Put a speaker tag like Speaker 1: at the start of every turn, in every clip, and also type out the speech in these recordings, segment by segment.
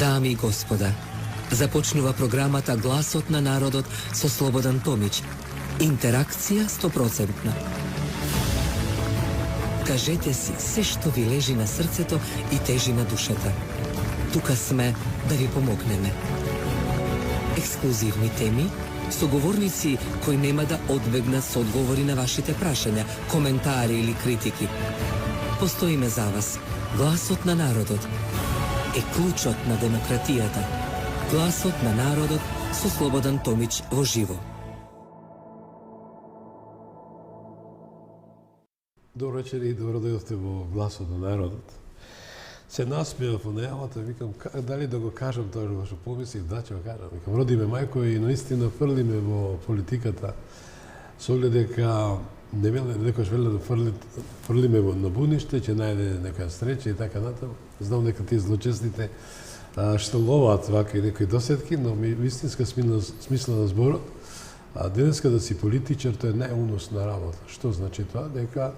Speaker 1: Дами и господа, започнува програмата Гласот на народот со Слободан Томич. Интеракција 100%. Кажете си се што ви лежи на срцето и тежи на душата. Тука сме да ви помогнеме. Ексклузивни теми, соговорници кои нема да одбегнат со одговори на вашите прашања, коментари или критики. Постоиме за вас. Гласот на народот е клучот на демократијата. Гласот на народот со Слободан Томич во живо.
Speaker 2: Добро вечер и добро дојдовте во Гласот на народот. Се насмеав во најавата, викам дали да го кажам тоа што помислив, да ќе го кажам. Викам родиме мајко и наистина фрлиме во политиката со оглед дека некојаш веле да фрлиме на буниште, ќе најде некоја среќа и така натаму. Знам дека тие злочестните што ловат вака и некои досетки, но ми вистинска смисла на зборот. А денеска да си политичар, тоа е најуносна работа. Што значи тоа? Дека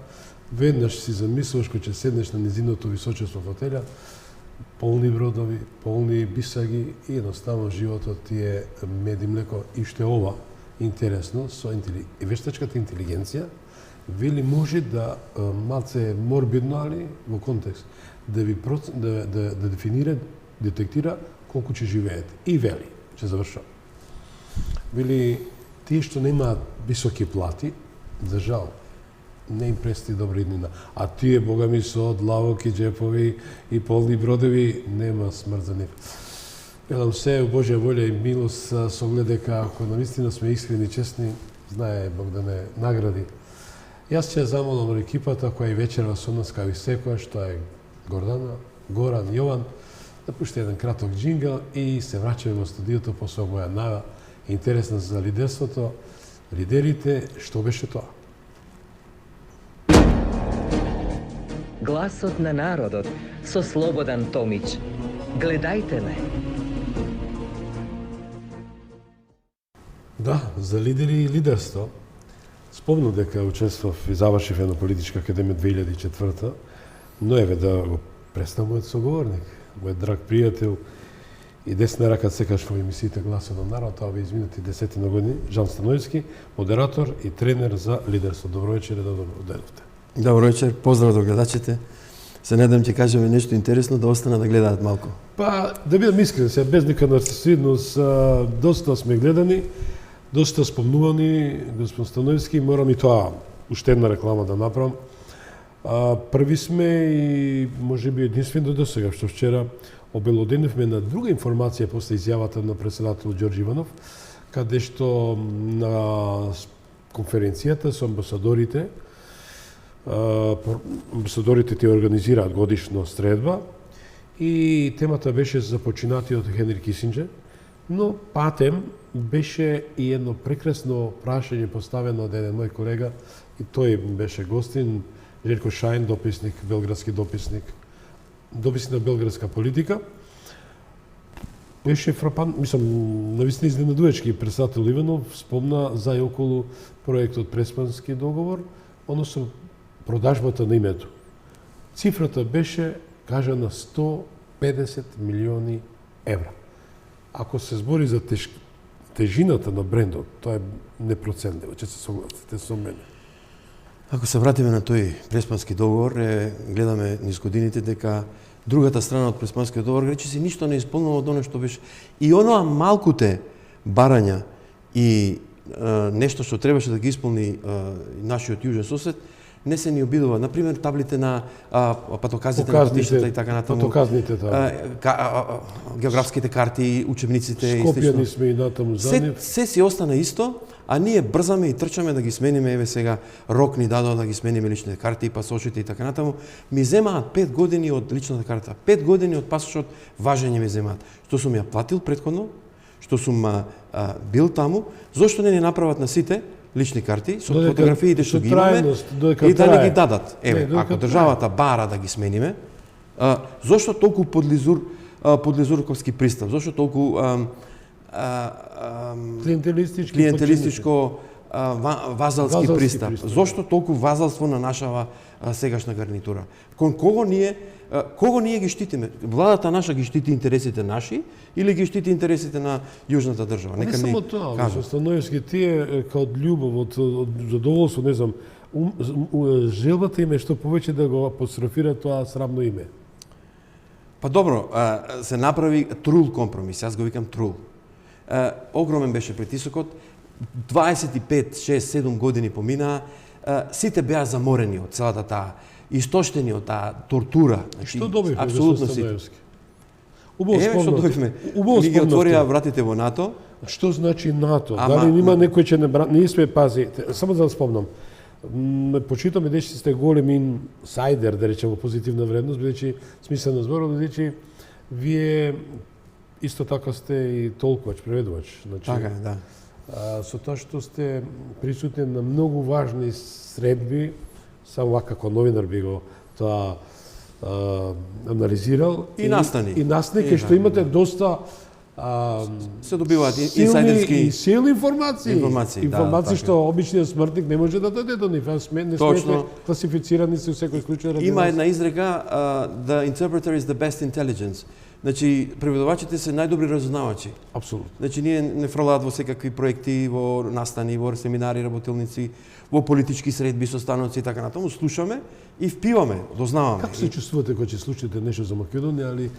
Speaker 2: веднаш си замислуваш кога ќе седнеш на низиното височество фотеља, полни бродови, полни бисаги и едноставно животот ти е мед и млеко. И што е ова интересно, со вештачката интелигенција, вели може да малце морбидно, али во контекст, да дефинира, детектира колку ќе живеете. И вели, ќе завршам. Вели, тие што немаат високи плати, за жал, не им прести добра иднина. А тие, бога ми, со длавоки, джепови и полни бродови, нема смрт за нив. Велам се, у Божја волја и милост, со оглед дека ако наистина сме искрени и честни, знае Бог да не награди. Јас ќе замолам екипата која и вечерва со нас, као и секојаш, тоа е Гордана, Горан, Јован, да пуште еден краток джингл и се враќаме во студиото по со моја нава интересна за лидерството. Лидерите, што беше тоа?
Speaker 1: Гласот на народот со Слободан Томич. Гледајте ме.
Speaker 2: Да, за лидери и лидерство. Спомнам дека учествував и завршив една политичка академија 2004, но еве да го представам мојот соговорник, мојот драг пријател и десна рака секаш во емисиите Гласот на народот, овие изминати 10 години, Жан Становиски, модератор и тренер за лидерство. Добро вечер и добро дојдовте.
Speaker 3: Добро вечер, поздрав до гледачите. Се надам ќе кажеме нешто интересно да остана да гледаат малку.
Speaker 2: Па, да бидам искрен, се без нека нарцисидност, доста сме гледани, доста спомнувани, господин Становиски, морам и тоа уште една реклама да направам. Први сме и можеби единствен до сега, што вчера обелоденевме на друга информација после изјавата на председател Ѓорѓе Иванов, каде што на конференцијата со амбасадорите ти организираат годишно средба и темата беше започинатиот Хенри Кисинџер, но патем беше и едно прекрасно прашање поставено од еден мој колега и тој беше гостин, Желко Шајн, дописник, белградски дописник на белградска политика. Беше фрапан, мислам, навистина изненадувачки председател Иванов спомна за и околу проектот Преспански договор, односно продажбата на името. Цифрата беше кажана 150 милиони евра. Ако се збори за тежината на брендот, тоа е непроценливо, ќе се согласите со мене.
Speaker 3: Ако се вратиме на тој Преспански договор, гледаме низ годините дека другата страна од Преспанскиот договор речиси ништо не исполнува од оно што беше. И оноа малкуте барања и нешто што требаше да ги исполни нашиот јужен сосед, не се ни обидува. Например, таблите на патоказите на патиштата и така натаму.
Speaker 2: Патоказните
Speaker 3: географските карти, учебниците и
Speaker 2: Скопјани сме и натаму за нив.
Speaker 3: Се си остана исто, а ние брзаме и трчаме да ги смениме, еве сега рок ни дадоа да ги смениме личните карти и пасошите и така натаму. Ми земаат 5 години од личната карта, 5 години од пасошот важење ми земаат. Што сум ја платил претходно, што сум бил таму, зошто не ни направат на сите лични карти со фотографиите што ги имаме и да не ги дадат. Еве, ако државата бара да ги смениме, зошто толку подлизурковски пристап, зошто толку клиентелистичко вазалски
Speaker 2: Вазалски
Speaker 3: пристап.
Speaker 2: пристап.
Speaker 3: Зошто толку вазалство на нашава сегашна гарнитура? Кон кого ние ги штитиме? Владата наша ги штити интересите наши или ги штити интересите на јужната држава?
Speaker 2: Не само тоа, во Становевски тие као од љубов, од задоволство, не знам, желбата им е што повеќе да го апострофира тоа срамно име.
Speaker 3: Па добро, се направи трул компромис, јас го викам трул. Огромен беше притисокот, 25, 6, 7 години поминаа, сите беа заморени од целата таа, истоштени од таа тортура.
Speaker 2: Што добивме,
Speaker 3: апсолутно
Speaker 2: господин
Speaker 3: сите.
Speaker 2: Становевски? Убаво
Speaker 3: Еве што добивме.
Speaker 2: Убаво
Speaker 3: Ни ги отворија
Speaker 2: спомнавте.
Speaker 3: вратите во НАТО.
Speaker 2: Што значи НАТО?
Speaker 3: Ама-
Speaker 2: Дали има некој че ние сме пази, само за да спомнам. Почитаме дека сте голем инсайдер, да речеме, позитивна вредност, бидејќи смисла на зборот, бидејќи вие исто така сте и толкувач, преведувач. Значи,
Speaker 3: Така, да.
Speaker 2: со тоа што сте присутни на многу важни средби, само вака како новинар би го тоа анализирал.
Speaker 3: И настани.
Speaker 2: И настани,
Speaker 3: И
Speaker 2: кај што
Speaker 3: да,
Speaker 2: имате доста
Speaker 3: Се добиваат
Speaker 2: силни
Speaker 3: инсайдерски
Speaker 2: и силни информации.
Speaker 3: Информации, да,
Speaker 2: Информации
Speaker 3: така.
Speaker 2: што обичниот смртник не може да даде до нив. Не сме
Speaker 3: Точно.
Speaker 2: класифицирани се во секој случај. ради
Speaker 3: Има
Speaker 2: нас.
Speaker 3: една изрека, the interpreter is the best intelligence. Значи, преведувачите се најдобри разузнавачи.
Speaker 2: Апсолутно.
Speaker 3: Значи, ние не фрлаат во секакви проекти, во настани, во семинари, работилници, во политички средби, состаноци и така натаму. Слушаме и впиваме, дознаваме.
Speaker 2: Како се чувствувате кога ќе слушате нешто за Македонија, али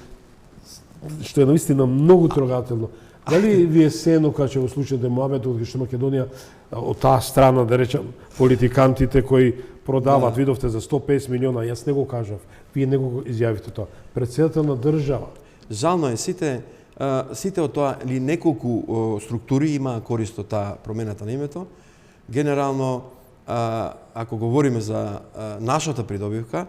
Speaker 2: што е наистина многу трогателно? Дали ви е сено кога ќе го слушате Моамедов, што Македонија од таа страна, да речам, политикантите кои продават, видовте за 150 милиона, јас не го кажав, вие не го изјавите тоа. Председател на држава.
Speaker 3: Жално е, сите од тоа, или неколку структури има корист од таа промената на името. Генерално, ако говориме за нашата придобивка,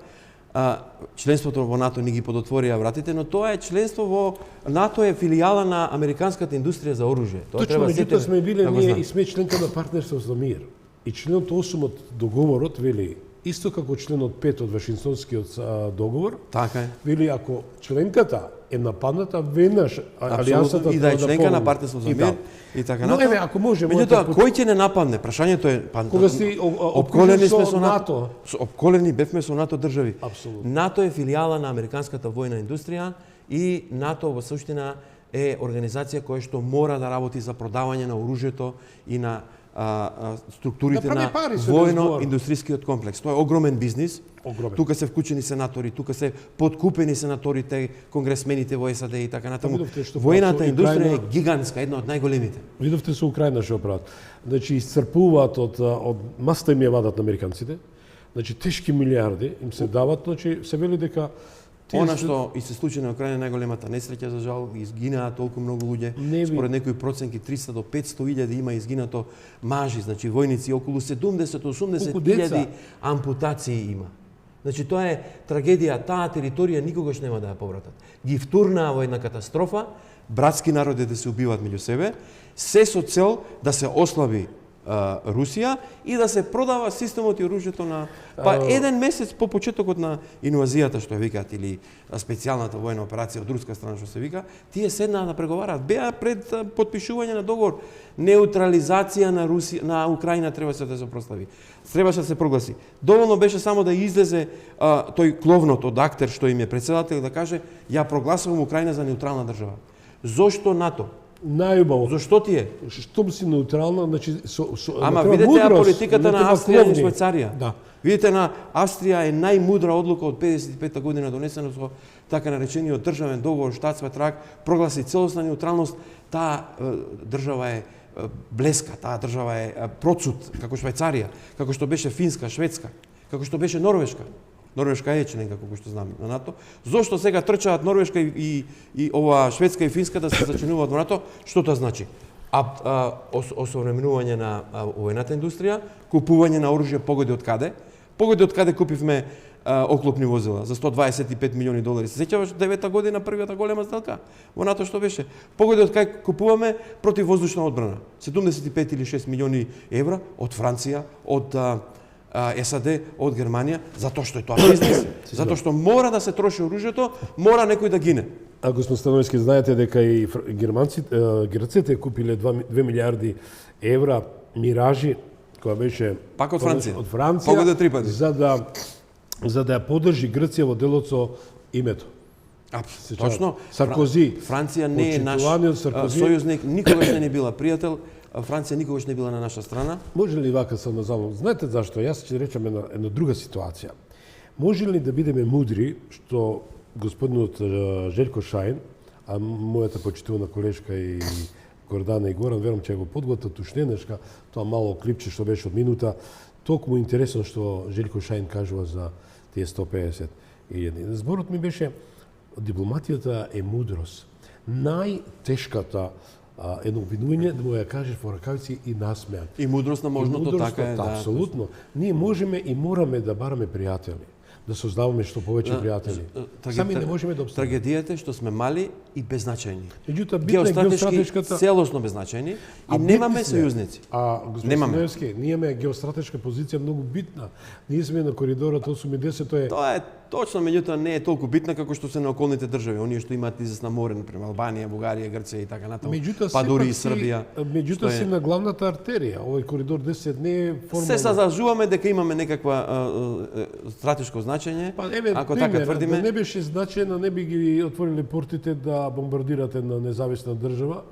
Speaker 3: членството во НАТО ни ги подотворија вратите, но тоа е членство во НАТО е филијала на американската индустрија за оружје. Тоа
Speaker 2: Точно, меѓутоа сме биле
Speaker 3: да го
Speaker 2: ние
Speaker 3: знаат.
Speaker 2: и сме членка на партнерство за мир. И членот 8 од договорот вели, исто како членот 5 од Вашингтонскиот договор,
Speaker 3: Така е.
Speaker 2: вели ако членката е нападната, веднаш алијансата
Speaker 3: И да е
Speaker 2: треба
Speaker 3: членка на
Speaker 2: помогне.
Speaker 3: партнерство за
Speaker 2: И
Speaker 3: мир
Speaker 2: да.
Speaker 3: и така
Speaker 2: Но
Speaker 3: натаму.
Speaker 2: еве, ако може,
Speaker 3: Меѓутоа,
Speaker 2: мојата
Speaker 3: кој ќе не нападне? Прашањето е
Speaker 2: Кога си
Speaker 3: обколени сме со
Speaker 2: НАТО.
Speaker 3: Обколени бевме со НАТО држави.
Speaker 2: Апсолутно.
Speaker 3: НАТО е филијала на американската војна индустрија и НАТО во суштина е организација која што мора да работи за продавање на оружјето и на структурите
Speaker 2: Да прави
Speaker 3: на
Speaker 2: пари, се
Speaker 3: војно-индустријскиот комплекс. Тоа е огромен бизнис.
Speaker 2: Огромен.
Speaker 3: Тука се вклучени сенатори, тука се подкупени сенаторите, конгресмените во САД и така натаму.
Speaker 2: видовте што
Speaker 3: Војната
Speaker 2: со
Speaker 3: индустрија е
Speaker 2: Украина-
Speaker 3: гигантска, една од најголемите.
Speaker 2: Видовте со Украина што прават. Значи исцрпуваат од маста им ја вадат на американците. Значи тешки милиарди им се дават, значи се вели дека
Speaker 3: Она што и се случи на Украина најголемата несреќа, за жал, изгинаа толку многу луѓе.
Speaker 2: Не ви-
Speaker 3: Според некои проценки 300 до 500 илјади има изгинато мажи, значи војници, околу 70-80
Speaker 2: Колку деца?
Speaker 3: илјади ампутации има. Значи тоа е трагедија, таа територија никогаш нема да ја повратат. Ги втурнаа во една катастрофа, братски народи да се убиваат меѓу себе, се со цел да се ослаби Русија и да се продава системот и оружјето на еден месец по почетокот на инвазијата што ја викаат или специјалната војна операција од руска страна што се вика, тие седнаа да преговараат, беа пред потпишување на договор. Неутрализација на Русија, на Украина требаше да се прослави. Требаше да се прогласи. Доволно беше само да излезе тој кловнот од актер што им е председател да каже ја прогласувам Украина за неутрална држава. Зошто НАТО?
Speaker 2: најубаво.
Speaker 3: Зошто ти е?
Speaker 2: Штом си неутрална, значи
Speaker 3: Ама
Speaker 2: треба
Speaker 3: видете
Speaker 2: мудрост,
Speaker 3: политиката
Speaker 2: не
Speaker 3: на
Speaker 2: треба
Speaker 3: Австрија и
Speaker 2: кловни.
Speaker 3: Швајцарија.
Speaker 2: Да.
Speaker 3: Видите, на Австрија е најмудра одлука од 55 година донесена со така наречениот државен договор Штатсвертраг, прогласи целосна неутралност. Таа држава е блеска, таа држава е процут, како Швајцарија, како што беше Финска, Шведска, како што беше Норвешка. Норвешка е членка, како што знаме, на НАТО. Зошто сега трчаат Норвешка и ова Шведска и Финска да се зачленуваат во НАТО? Што тоа значи? Осовременување на војната индустрија, купување на оружје погоди од каде? Погоди од каде купивме оклопни возила за 125 милиони долари. Се сеќаваш 9-та година првата голема сделка во НАТО што беше? Погоди од каде купуваме противвоздушна одбрана. 75 или 6 милиони евра од Франција, од САД, од Германија, затоа што е тоа бизнес, затоа што мора да се троши оружјето, мора некој да гине.
Speaker 2: А господин Становиски, знаете дека и грците купиле 2 милиарди евра миражи која беше
Speaker 3: Пак од Франција.
Speaker 2: Од Франција.
Speaker 3: Погода 3 пати.
Speaker 2: За да ја поддржи Грција во делот со името.
Speaker 3: Точно.
Speaker 2: Саркози.
Speaker 3: Франција не е наш
Speaker 2: Почитуваниот Саркози.
Speaker 3: сојузник, никогаш не била пријател. Франција никогаш не била на наша страна.
Speaker 2: Може ли вака само замол? Знаете зашто? Јас ќе речам една друга ситуација. Може ли да бидеме мудри што господинот Желјко Шајн, а мојата почитувана колешка и Гордана и Горан, верам ќе го подготват ушненешка, тоа мало клипче што беше од минута, толку интересно што Желјко Шајн кажува за тие 150.000. Зборот ми беше, дипломатијата е мудрост. Најтешката едно обвинување да му ја кажеш во ракавици и насмеан.
Speaker 3: И мудрост на можното, така е. Да.
Speaker 2: Апсолутно. Ние можеме и мораме да бараме пријатели, да создаваме што повеќе пријатели. Сами не можеме да обстанеме.
Speaker 3: Трагедијата е што сме мали и беззначајни.
Speaker 2: Меѓутоа, битна е геостратешката...
Speaker 3: целосно беззначајни и немаме сојузници.
Speaker 2: Господин Сневски, ние имаме геостратешка позиција многу битна. Ние сме на коридорот 8 и 10, тоа е...
Speaker 3: Тоа е точно, меѓутоа не е толку битна како што се на околните држави, оние што имаат излез на море, например Албанија, Бугарија, Грција и така натаму. Па дури и Србија.
Speaker 2: Меѓутоа си на главната артерија. Овој коридор 10 не е формално.
Speaker 3: Се сазажуваме дека имаме некаква стратешко значење.
Speaker 2: Па еве,
Speaker 3: ако така тврдиме,
Speaker 2: да не беше значено, не би ги отвориле портите да бомбардирате на независна држава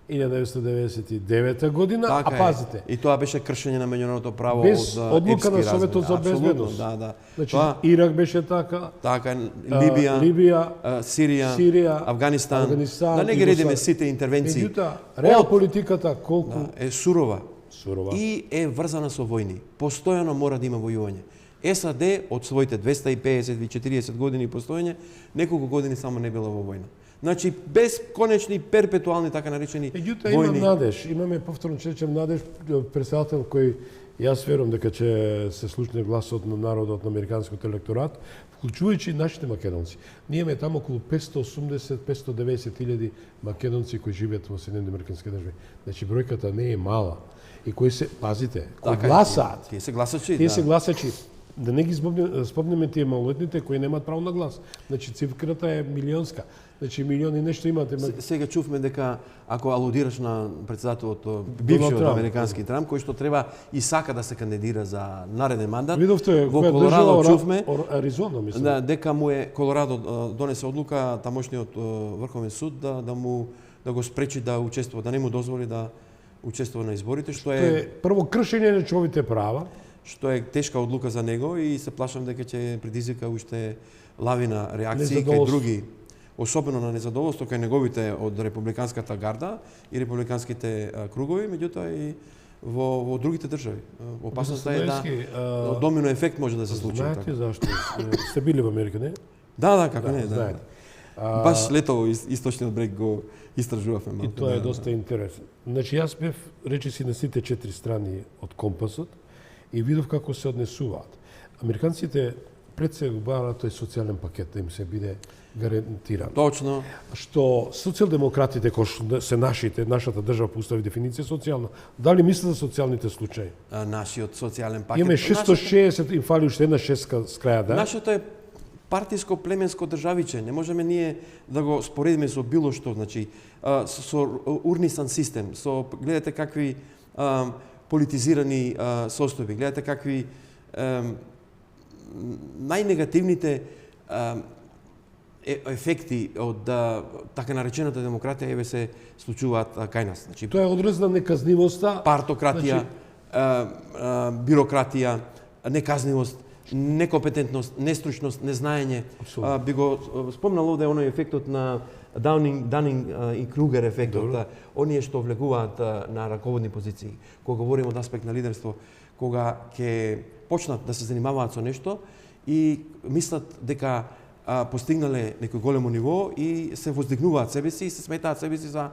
Speaker 2: 1999 година,
Speaker 3: така
Speaker 2: а пазите.
Speaker 3: И тоа беше кршење на меѓународното право
Speaker 2: без
Speaker 3: од
Speaker 2: одлука на Советот за безбедност.
Speaker 3: Да.
Speaker 2: Значи,
Speaker 3: Тоа,
Speaker 2: Ирак беше така.
Speaker 3: Така, Либија, Сирија, Афганистан. Да не ги редиме сите интервенции.
Speaker 2: Меѓутоа, реал политиката колку
Speaker 3: е сурова.
Speaker 2: Сурова.
Speaker 3: И е врзана со војни. Постојано мора да има војување. САД од своите 250 или 40 години постоење, неколку години само не била во војна. Значи, бесконечни, перпетуални, така наречени
Speaker 2: Меѓутоа,
Speaker 3: војни.
Speaker 2: има надеж. Имаме, повторно че речем, надеж, председател кој јас верувам дека ќе се слушне гласот на народот на американскиот електорат, вклучувајќи нашите македонци. Ние имаме таму околу 580-590 македонци кои живеат во Соединените американски држави. Значи, бројката не е мала. И кои се, пазите, кои гласаат.
Speaker 3: Тие се гласачи,
Speaker 2: Тие се гласачи. Да не ги спомнеме тие малолетните кои немаат право на глас. Значи, цифрата е милионска. Значи, милиони нешто имате.
Speaker 3: Сега чувме дека, ако алудираш на председателот, бившиот американски Трамп, кој што треба и сака да се кандидира за нареден мандат,
Speaker 2: Видовте,
Speaker 3: во Колорадо чувме,
Speaker 2: Аризона, мислам.
Speaker 3: Да, дека му е Колорадо донесе одлука тамошниот Врховен суд да го спречи да учествува, да не му дозволи да учествува на изборите, што е
Speaker 2: прво кршење на човите права,
Speaker 3: што е тешка одлука за него и се плашам дека ќе предизвика уште лавина реакции кај други, особено на незадоволство кај неговите од републиканската гарда и републиканските кругови, меѓутоа и во другите држави. Опасноста е да домино ефект може да се случи.
Speaker 2: Знаете зашто? Сте били во Америка, не?
Speaker 3: Да, како не,
Speaker 2: да.
Speaker 3: Баш летово источниот брег го истражувавме малку.
Speaker 2: И тоа е доста интересно. Значи, јас бев, речиси, на сите 4 страни од компасот и видов како се однесуваат. Американците пред се го бараат тој социјален пакет да им се биде гарантиран.
Speaker 3: Точно.
Speaker 2: Што социјалдемократите, кои се нашата држава постави дефиниција социјална, дали мислат за социјалните случаи?
Speaker 3: Нашиот социјален пакет.
Speaker 2: Имаме 660, им фали уште една шестка с краја, да?
Speaker 3: Нашето е партиско племенско државиче. Не можеме ние да го споредиме со било што, значи со урнисан систем, со гледате какви политизирани состојби, гледате какви најнегативните ефекти од така наречената демократија еве се случуваат кај нас. Значи,
Speaker 2: тоа е одраз на неказнивоста,
Speaker 3: партократија, бирократија, неказнивост, некомпетентност, нестручност, незнаење. Би го спомнал овде оној ефектот на Данинг и Кругер ефектот, оние што влегуваат на раководни позиции. Кога говориме од аспект на лидерство, кога ќе почнат да се занимаваат со нешто и мислат дека постигнале некој големо ниво и се воздигнуваат себе си и се сметаат себе си за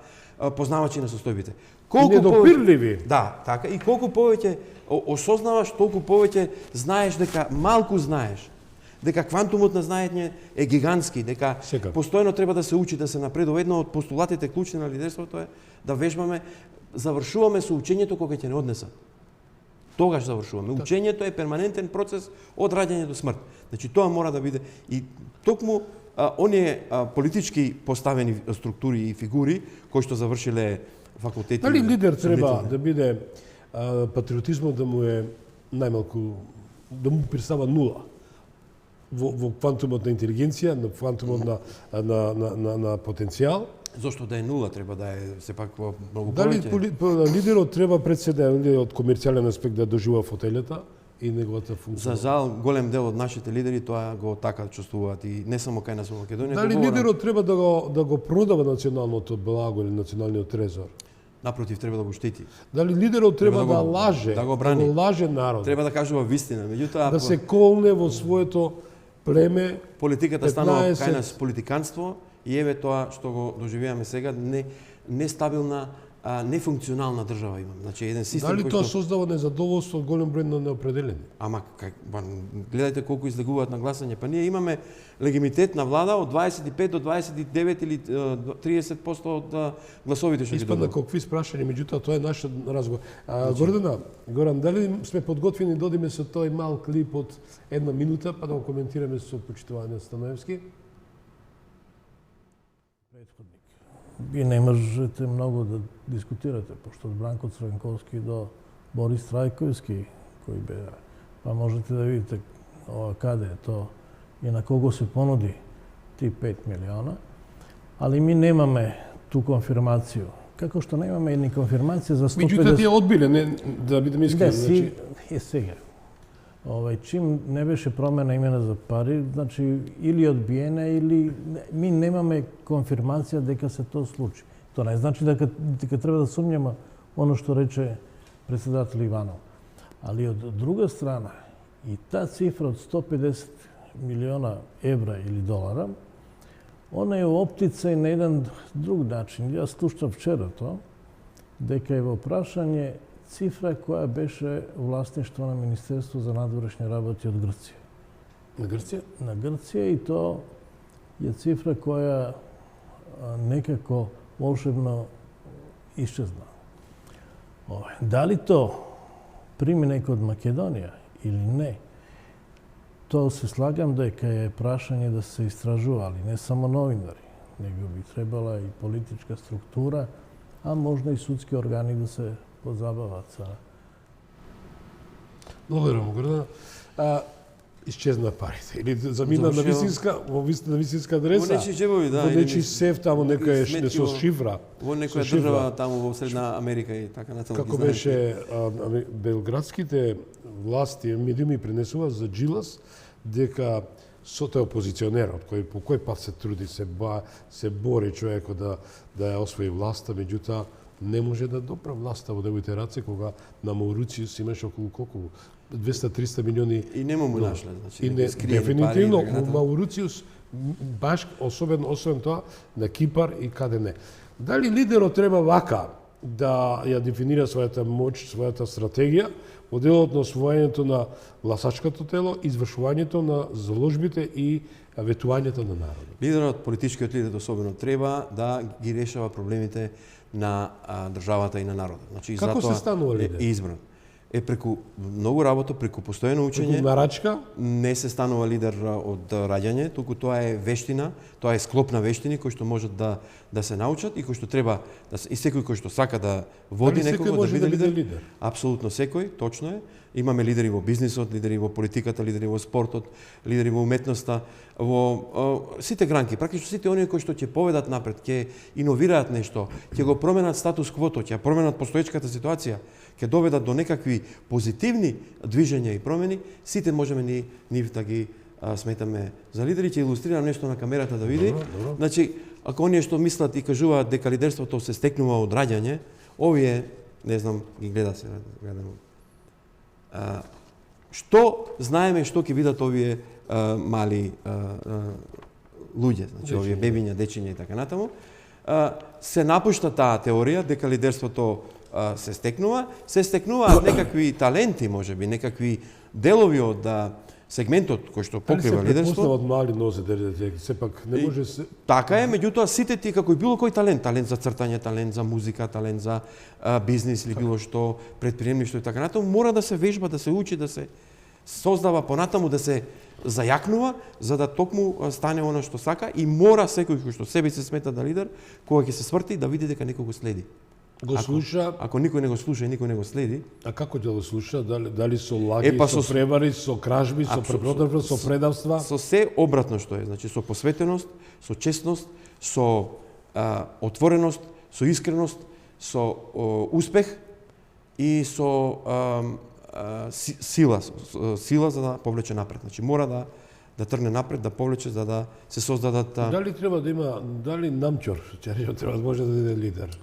Speaker 3: познавачи на состојбите.
Speaker 2: недопирливи.
Speaker 3: Да, така. И колку повеќе осознаваш, толку повеќе знаеш дека малку знаеш. Дека квантумот на знаење е гигантски, дека постојано треба да се учи, да се напредува. Едно од постулатите клучни на лидерството е да вежбаме, завршуваме со учењето кога ќе не однесат. Тогаш завршуваме. Учењето е перманентен процес од раѓање до смрт. Значи тоа мора да биде и токму оние политички поставени структури и фигури кои што завршиле факултети.
Speaker 2: Дали лидер треба да биде патриотизмот да му е најмалку, да му представа нула во квантумот на интелигенција, на квантумот на потенцијал.
Speaker 3: Зошто да е нула, треба да е сепак многу
Speaker 2: Дали
Speaker 3: повеќе?
Speaker 2: лидерот треба пред се да од комерцијален аспект да доживува фотелјата и неговата функција?
Speaker 3: За жал, голем дел од нашите лидери тоа го така чувствуваат и не само кај нас во Македонија.
Speaker 2: Дали
Speaker 3: го говорам.
Speaker 2: лидерот треба да го продава националното благо или националниот трезор?
Speaker 3: Напротив, треба да го штити.
Speaker 2: Дали лидерот треба
Speaker 3: Треба
Speaker 2: да
Speaker 3: да го-
Speaker 2: лаже,
Speaker 3: да го брани.
Speaker 2: лаже народ,
Speaker 3: Треба да кажува вистина. Меѓутоа,
Speaker 2: да се колне во своето племе?
Speaker 3: политиката станува
Speaker 2: 15
Speaker 3: кај нас политиканство и еве тоа што го доживеаме сега, нестабилна, нефункционална држава имаме. Значи еден систем
Speaker 2: Дали
Speaker 3: кој
Speaker 2: тоа
Speaker 3: што...
Speaker 2: создава незадоволство од голем број на неопределени?
Speaker 3: Ама гледајте колку излегуваат на гласање, па ние имаме легитимитет на влада од 25 до 29 или 30% од гласовите што ги
Speaker 2: Испадна
Speaker 3: добива.
Speaker 2: какви спрашања, меѓутоа тоа е нашиот разговор. Горан, дали сме подготвени да одиме со тој мал клип од 1 минута, па да го коментираме со почитуваниот Станоевски?
Speaker 4: Предходник. Вие не можете многу да дискутирате, пошто од Бранко Црвенковски до Борис Трајковски, кои беа, па можете да видите каде е то и на кого се понуди ти 5 милиона, али ми немаме ту конфирмација. Како што немаме и ни конфирмација за 150...
Speaker 2: Меѓутоа тие одбиле, не, да бидеме искрени.
Speaker 4: Да, си, е сега. Чим не беше промена имена за пари, значи или одбиена или ми немаме конфирмација дека се тоа случи. Тоа не значи дека треба да сумњаме оно што рече председател Иванов. Али од друга страна и таа цифра од 150 милиона евра или долара, она е оптица и на еден друг начин. Јас слушав вчера тоа, дека е во прашање цифра која беше власништво на Министерство за надворешни работи од Грција.
Speaker 2: На Грција?
Speaker 4: На Грција и то е цифра која некако волшебно исчезна. Дали то прими некој од Македонија или не, тоа се слагам дека е прашање да се истражува, али не само новинари, него би требала и политичка структура, а можда и судски органи да се позабават са.
Speaker 2: Благодарам, Гордана. Исчезна парите. Или замина на вистинска адреса.
Speaker 3: Во нечи джебови, да.
Speaker 2: Во
Speaker 3: или
Speaker 2: нечи сеф таму некој не со шифра.
Speaker 3: Во некоја држава таму во Средна Америка и така натаму.
Speaker 2: Како беше белградските власти медиуми пренесува за Джилас дека со тој опозиционер од кој по кој пат се труди се бори човекот да ја освои власта, меѓутоа не може да допра власта во неговите раце кога на Маурициус имаше околу колку 200-300 милиони
Speaker 3: И нема му нашле, значи.
Speaker 2: и не, дефинитивно у Маурициус баш освен тоа на Кипар и каде не. Дали лидерот треба вака да ја дефинира својата моќ, својата стратегија во делот на освојањето на гласачкото тело, извршувањето на заложбите и ветувањето на народот?
Speaker 3: Лидерот, политичкиот лидер особено треба да ги решава проблемите на државата и на народот. Значи
Speaker 2: Како
Speaker 3: затоа
Speaker 2: се станува лидер?
Speaker 3: е избран. Преку многу работа, преку постојано учење.
Speaker 2: Нарачка?
Speaker 3: Не се станува лидер од раѓање, туку тоа е вештина, тоа е склоп на вештини кои што можат да се научат и кои што треба и секој кој што сака да води
Speaker 2: Дали секој
Speaker 3: некого
Speaker 2: може
Speaker 3: да биде
Speaker 2: лидер?
Speaker 3: Апсолутно секој, точно е. Имаме лидери во бизнисот, лидери во политиката, лидери во спортот, лидери во уметноста, во сите гранки, практично сите оние кои што ќе поведат напред, ќе иновираат нешто, ќе го променат статус квото, ќе променат постоечката ситуација, ќе доведат до некакви позитивни движења и промени, сите можеме нив да ги сметаме за лидери. Ќе илустрирам нешто на камерата да види.
Speaker 2: Добро.
Speaker 3: Значи, ако оние што мислат и кажуваат дека лидерството се стекнува од раѓање, овие, не знам, ги гледа се, гледам. Што знаеме што ќе видат овие мали луѓе, значи овие бебиња, дечиња и така натаму, се напушта таа теорија дека лидерството се стекнуваат некакви таленти, можеби, некакви делови од сегментот кој што покрива
Speaker 2: Дали се
Speaker 3: лидерство.
Speaker 2: препознават мали нозе, сепак не може се...
Speaker 3: Така е, меѓутоа сите ти како и било кој талент за цртање, талент за музика, талент за бизнис или било што, предприемништво и така натаму, мора да се вежба, да се учи, да се создава понатаму, да се зајакнува, за да токму стане она што сака и мора секој кој што себе се смета да лидер, кога ќе се сврти, да види дека некого следи.
Speaker 2: Го слуша,
Speaker 3: Ако никој не го слуша и никој не го следи,
Speaker 2: а како ќе го слуша? Дали со лаги,
Speaker 3: Па
Speaker 2: со превари, со кражби, со
Speaker 3: Апсолутно.
Speaker 2: препродажба, со предавства?
Speaker 3: со се обратно што е, значи со посветеност, со честност, со отвореност, со искреност, со успех и со сила за да повлече напред. Значи мора да тргне напред, да повлече за да се создадат
Speaker 2: Дали треба да има, дали намчор, ќе речем, треба да може да биде лидер?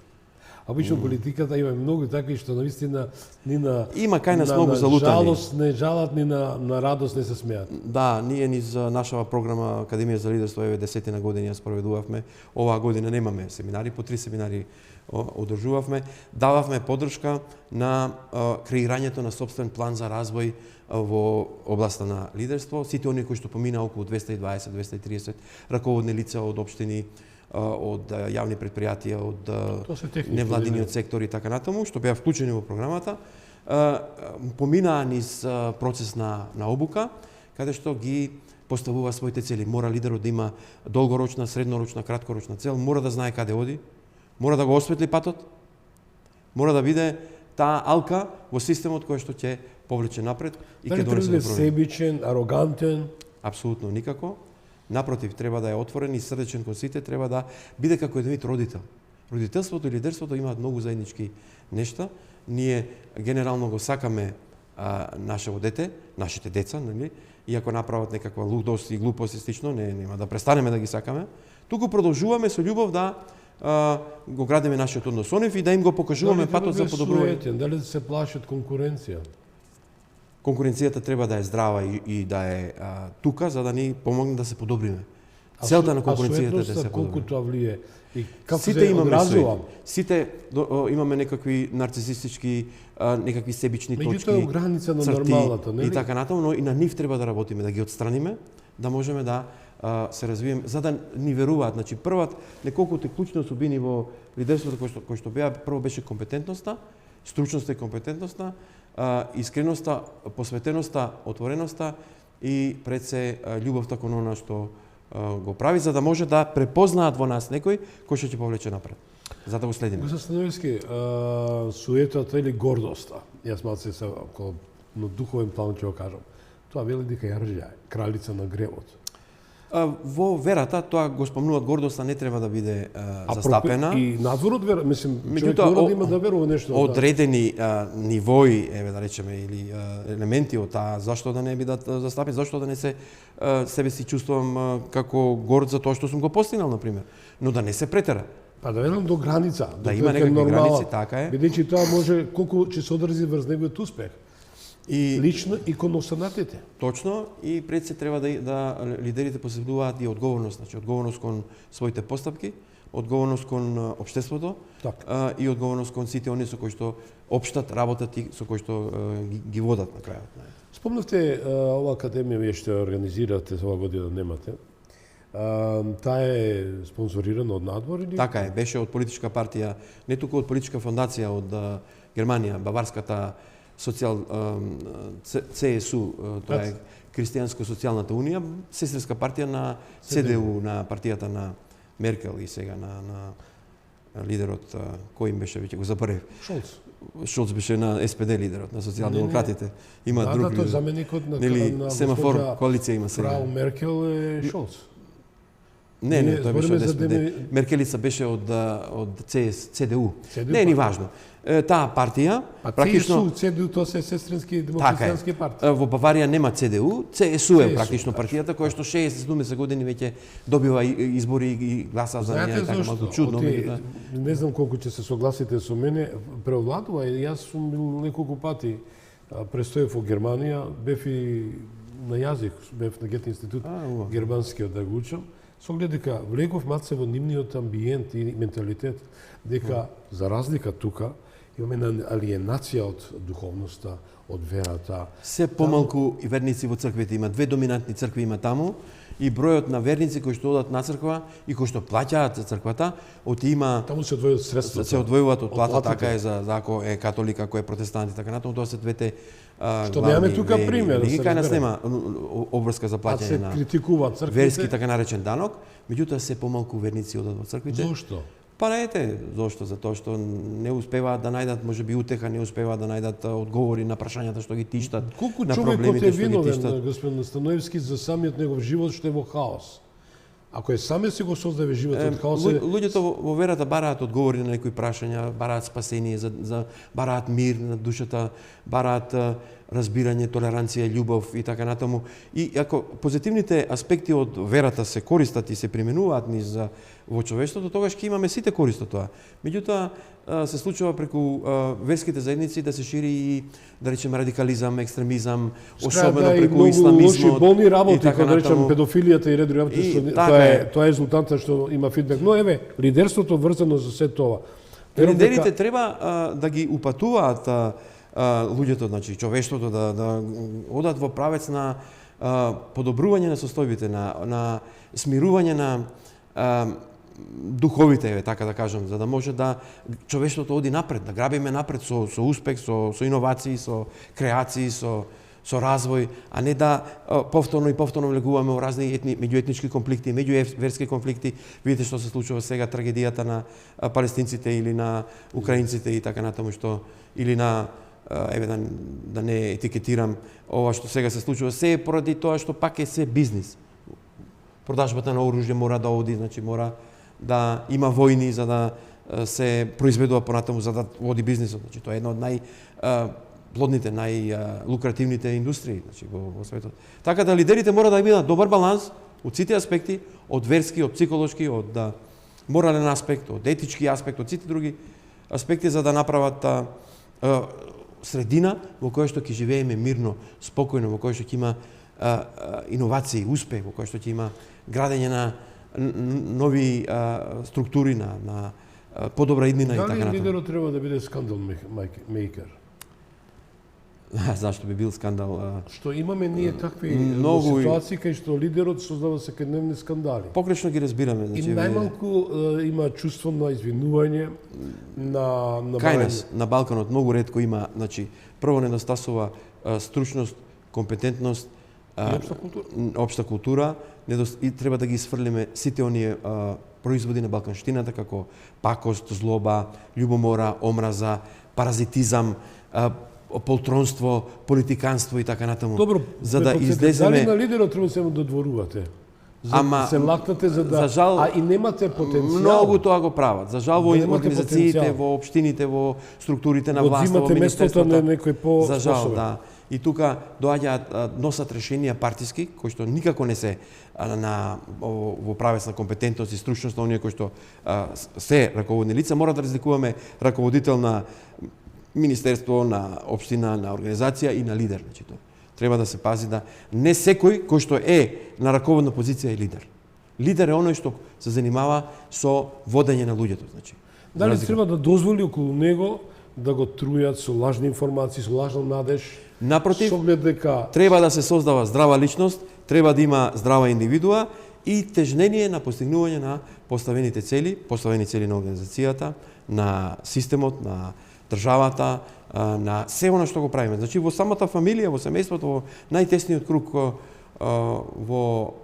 Speaker 2: Обично политиката има многу такви што навистина ни на
Speaker 3: Има кај нас многу залутани.
Speaker 2: жалост не жалат, ни на радост не се смеат.
Speaker 3: Да, ние низ нашава програма Академија за лидерство еве 10 години ја спроведувавме. Оваа година немаме семинари, по 3 семинари одржувавме. Дававме поддршка на креирањето на собствен план за развој во областа на лидерство. Сите оние кои што помина околу 220-230 раководни лица од општини, од јавни предпријатија, од невладиниот сектор и така натаму, што беа вклучени во програмата, поминаа низ процес на обука, каде што ги поставува своите цели. Мора лидерот да има долгорочна, среднорочна, краткорочна цел, мора да знае каде оди, мора да го осветли патот, мора да биде таа алка во системот кој што ќе повлече напред и ќе
Speaker 2: Дали
Speaker 3: донесе
Speaker 2: треба да
Speaker 3: до
Speaker 2: е
Speaker 3: промени.
Speaker 2: себичен, арогантен?
Speaker 3: Апсолутно никако. Напротив, треба да е отворен и срдечен кон сите, треба да биде како еден вид родител. Родителството и лидерството имаат многу заеднички нешта. Ние генерално го сакаме нашето дете, нашите деца, нели? И ако направат некаква лудост и глупост и слично, нема да престанеме да ги сакаме. Туку продолжуваме со љубов да го градиме нашиот однос со нив и да им го покажуваме патот за подобрување.
Speaker 2: Дали да се плаши од конкуренција?
Speaker 3: Конкуренцијата треба да е здрава и да е тука за да ни помогне да се подобриме. Целта на конкуренцијата е да се
Speaker 2: колку
Speaker 3: подобри.
Speaker 2: тоа влие и како
Speaker 3: Сите
Speaker 2: се
Speaker 3: имаме
Speaker 2: одразува?
Speaker 3: Сите имаме некакви нарцисистички, некакви себични
Speaker 2: Меѓутоа
Speaker 3: точки,
Speaker 2: е граница на
Speaker 3: црти
Speaker 2: нормалната, нели?
Speaker 3: и така натаму, но и на нив треба да работиме, да ги отстраниме, да можеме да се развиеме, за да ни веруваат. Значи прват неколкуте клучни особини во лидерството кои што беа, прво беше компетентноста, стручноста и компетентноста, искреноста, посветеноста, отвореноста и пред се љубовта кон она што го прави, за да може да препознаат во нас некој кој што ќе повлече напред. За да го следиме.
Speaker 2: Господин Становиски, суетата или гордоста, јас малце се на духовен план ќе го кажам, тоа вели дека Јарџа е кралица на гревот.
Speaker 3: Во верата тоа го спомнуваат, гордоста не треба да биде застапена.
Speaker 2: И надвор од вера, мислим, човек
Speaker 3: Меѓутоа,
Speaker 2: мора да има да верува нешто.
Speaker 3: одредени нивои, еве да речеме, или елементи од таа, зашто да не бидат застапени, зашто да не се себе си чувствувам како горд за тоа што сум го постигнал, например. Но да не се претера.
Speaker 2: Па да велам до граница.
Speaker 3: Да има некакви граници, така е.
Speaker 2: Бидејќи тоа може колку ќе се одрзи врз неговиот успех.
Speaker 3: И
Speaker 2: Лично и кон останатите.
Speaker 3: точно, и пред се треба да лидерите посебуваат и одговорност, значи одговорност кон своите постапки, одговорност кон општеството и одговорност кон сите оние со кои што општат, работат и со кои што ги водат на крајот.
Speaker 2: Спомнавте, ова академија вие што организирате ова година немате. Таа е спонзорирана од надвор или?
Speaker 3: Така е, беше од политичка партија, не туку од политичка фондација од Германија, Баварската ЦСУ, тоа е Христијанско-социјалната унија, сестринска партија на ЦДУ, на партијата на Меркел и сега на лидерот, кој им беше, веќе го заборев. Шолц беше на СПД лидерот, на социјалдемократите. Има друг
Speaker 2: лидер. Да, тој заменикот на
Speaker 3: семафор коалиција има сега.
Speaker 2: Фрау Меркел е Шолц.
Speaker 3: Не, тој беше од СПД. Меркелица беше од ЦДУ. Не е ни важно. Таа партија
Speaker 2: практично ЦДУ тоа се сестрински демократски партии.
Speaker 3: Во Баварија нема ЦДУ, ЦСУ е практично партијата која што 60 години веќе добива избори и гласа за неја, така малку чудно.
Speaker 2: Не знам колку ќе се согласите со мене, преовладува и јас сум бил неколку пати престоев во Германија, бев и на јазик, бев на Гете институт германскиот да го учам. Со оглед дека влегов малце во нивниот амбиент и менталитет, дека за разлика тука имаме алиенација од духовноста, од верата.
Speaker 3: Се помалку и верници во црквите има, 2 доминантни цркви има таму и бројот на верници кои што одат на црква и кои што плаќаат за црквата, има
Speaker 2: таму се одвојуваат средства.
Speaker 3: Се одвојуваат од плата, така е за ако е католик, ако е протестант и така натаму, тоа се двете
Speaker 2: што немаме тука пример.
Speaker 3: Кај нас нема обврска за плаќање на
Speaker 2: критикуваат црквите.
Speaker 3: Верски така наречен данок, меѓутоа се помалку верници одат во црквите.
Speaker 2: Зошто?
Speaker 3: Па ете, зошто? Затоа што не успеваат да најдат можеби утеха, не успеваат да најдат одговори на прашањата што ги тиштат,
Speaker 2: Колку
Speaker 3: на
Speaker 2: човекот
Speaker 3: проблемите
Speaker 2: е
Speaker 3: што ги
Speaker 2: виновен,
Speaker 3: тиштат.
Speaker 2: господин Становевски, за самиот негов живот што е во хаос? Ако е саме си го создаве животот хаос,
Speaker 3: Луѓето во верата бараат одговори на некои прашања, бараат спасение, бараат мир на душата, бараат разбирање, толеранција, љубов и така натаму. И ако позитивните аспекти од верата се користат и се применуваат низ во човештвото, тогаш ќе имаме сите корист од тоа. Меѓутоа се случува преку верските заедници да се шири и, да речеме, радикализам, екстремизам, особено преку исламизмот.
Speaker 2: болни работи,
Speaker 3: и така
Speaker 2: како да речем
Speaker 3: натаму.
Speaker 2: педофилијата и редови работи,
Speaker 3: И
Speaker 2: што
Speaker 3: така е.
Speaker 2: тоа е резултантот што има фидбек. Но еве, лидерството врзано за се тоа. Верувам
Speaker 3: Лидерите
Speaker 2: дека-
Speaker 3: треба да ги упатуваат луѓето, значи човештвото да одат во правец на подобрување на состојбите, на смирување на духовите, така да кажам, за да може да човештвото оди напред, да грабиме напред со успех, со иновации, со креации, со развој, а не да повторно и повторно влегуваме во разни меѓуетнички конфликти, меѓуверски конфликти. Видите што се случува сега, трагедијата на палестинците или на украинците и така натаму, што или на еве да не етикетирам ова што сега се случува, се е поради тоа што пак е се бизнис. Продажбата на оружје мора да оди, значи мора да има војни за да се произведува понатаму, за да води бизнисот. Значи тоа е една од плодните, најлукративните индустрии, значи во светот. Така да лидерите мора да имаат добар баланс од сите аспекти, од верски, од психолошки, од морален аспект, од етички аспект, од сите други аспекти за да направат средина во која што ќе живееме мирно, спокојно, во која што ќе има иновации, успех, во која што ќе има градење на нови структури, на подобра иднина и така
Speaker 2: Дали
Speaker 3: натаму.
Speaker 2: лидерот треба да биде скандал мейкер?
Speaker 3: Зашто би бил скандал?
Speaker 2: Што имаме ние такви
Speaker 3: многу
Speaker 2: ситуации кај што лидерот создава секојдневни скандали.
Speaker 3: Погрешно ги разбираме,
Speaker 2: И
Speaker 3: значи
Speaker 2: најмалку има чувство на извинување, на
Speaker 3: кај нас на Балканот многу ретко има, значи прво недостасува стручност, компетентност, општа култура, и треба да ги сфрлиме сите оние производи на балканштината како пакост, злоба, љубомора, омраза, паразитизам, полтронство, политиканство и така натаму.
Speaker 2: Добро,
Speaker 3: за да
Speaker 2: дали
Speaker 3: излеземе.
Speaker 2: на лидерот треба се додворувате?
Speaker 3: Ама,
Speaker 2: се лактате за да...
Speaker 3: за жал,
Speaker 2: а и немате потенцијал.
Speaker 3: Многу тоа го прават. За жал во
Speaker 2: немате
Speaker 3: организациите,
Speaker 2: потенцијал.
Speaker 3: во општините, во структурите на
Speaker 2: Го
Speaker 3: власта, во
Speaker 2: одзимате местото на
Speaker 3: министерството.
Speaker 2: некој по
Speaker 3: За жал,
Speaker 2: способен.
Speaker 3: да. И тука доаѓаат носат решенија партиски кои што никако не се во правец на компетентност и стручност на оние кои што се раководни лица. Мора да разликуваме раководител на министерство, на општина, на организација и на лидер. Значи, треба да се пази да не секој кој што е на раководна позиција е лидер. Лидер е оној што се занимава со водење на луѓето, значи.
Speaker 2: Дали треба да дозволи околу него да го трујат со лажни информации, со лажна надеж?
Speaker 3: Напротив,
Speaker 2: со оглед дека
Speaker 3: треба да се создава здрава личност, треба да има здрава индивидуа и тежнение на постигнување на поставени цели на организацијата, на системот, на државата, на се она што го правиме. Значи во самата фамилија, во семејството, во најтесниот круг, во